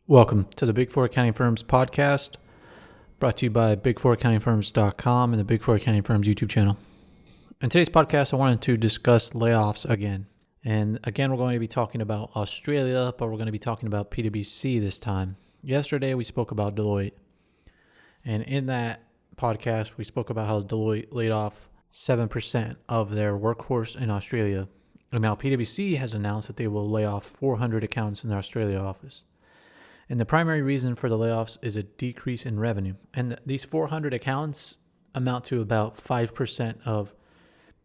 Welcome to the Big Four Accounting Firms podcast, brought to you by big4accountingfirms.com and the Big Four Accounting Firms YouTube channel. In today's podcast, I wanted to discuss layoffs again. And again, we're going to be talking about Australia, but we're going to be talking about PwC this time. Yesterday, we spoke about Deloitte. And in that podcast, we spoke about how Deloitte laid off 7% of their workforce in Australia. And now PwC has announced that they will lay off 400 accountants in their Australia office. And the primary reason for the layoffs is a decrease in revenue. And these 400 accountants amount to about 5% of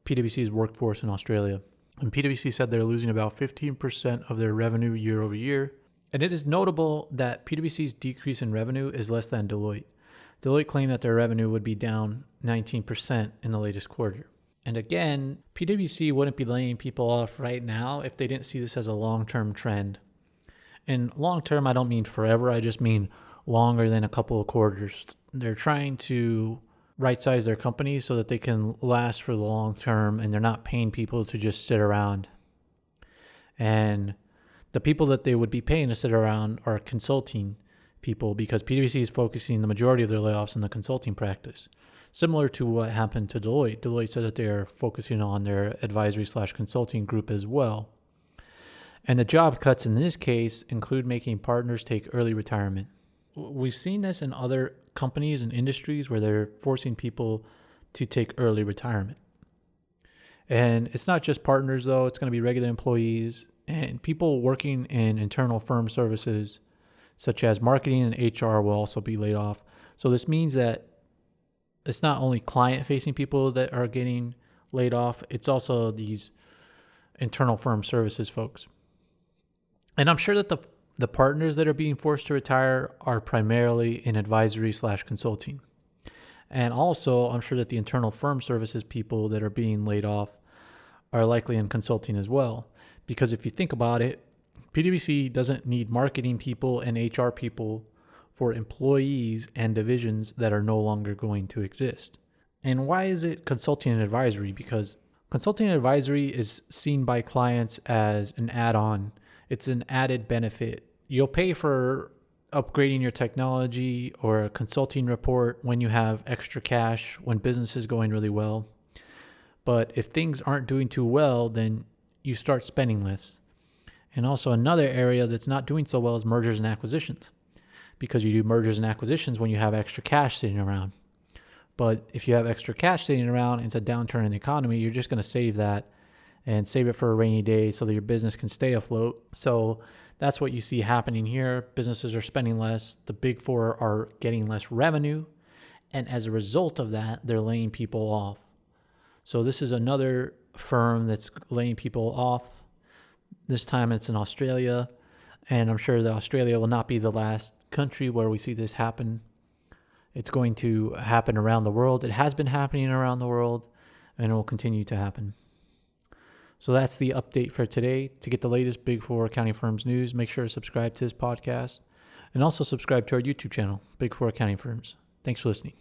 PwC's workforce in Australia. And PwC said they're losing about 15% of their revenue year over year. And it is notable that PwC's decrease in revenue is less than Deloitte. Deloitte claimed that their revenue would be down 19% in the latest quarter. And again, PwC wouldn't be laying people off right now if they didn't see this as a long-term trend. And long-term, I don't mean forever. I just mean longer than a couple of quarters. They're trying to right-size their company so that they can last for the long term, and they're not paying people to just sit around. And the people that they would be paying to sit around are consulting people, because PwC is focusing the majority of their layoffs in the consulting practice. Similar to what happened to Deloitte. Deloitte said that they are focusing on their advisory/consulting group as well. And the job cuts in this case include making partners take early retirement. We've seen this in other companies and industries where they're forcing people to take early retirement. And it's not just partners, though. It's going to be regular employees and people working in internal firm services, such as marketing and HR, will also be laid off. So this means that it's not only client-facing people that are getting laid off, it's also these internal firm services folks. And I'm sure that the partners that are being forced to retire are primarily in advisory/consulting. And also, I'm sure that the internal firm services people that are being laid off are likely in consulting as well. Because if you think about it, PwC doesn't need marketing people and HR people for employees and divisions that are no longer going to exist. And why is it consulting and advisory? Because consulting and advisory is seen by clients as an add-on. It's an added benefit. You'll pay for upgrading your technology or a consulting report when you have extra cash, when business is going really well. But if things aren't doing too well, then you start spending less. And also another area that's not doing so well is mergers and acquisitions, because you do mergers and acquisitions when you have extra cash sitting around. But if you have extra cash sitting around and it's a downturn in the economy, you're just going to save that and save it for a rainy day so that your business can stay afloat. So that's what you see happening here. Businesses are spending less. The big four are getting less revenue. And as a result of that, they're laying people off. So this is another firm that's laying people off. This time it's in Australia. And I'm sure that Australia will not be the last country where we see this happen. It's going to happen around the world. It has been happening around the world, and it will continue to happen. So that's the update for today. To get the latest Big Four Accounting Firms news, make sure to subscribe to this podcast and also subscribe to our YouTube channel, Big Four Accounting Firms. Thanks for listening.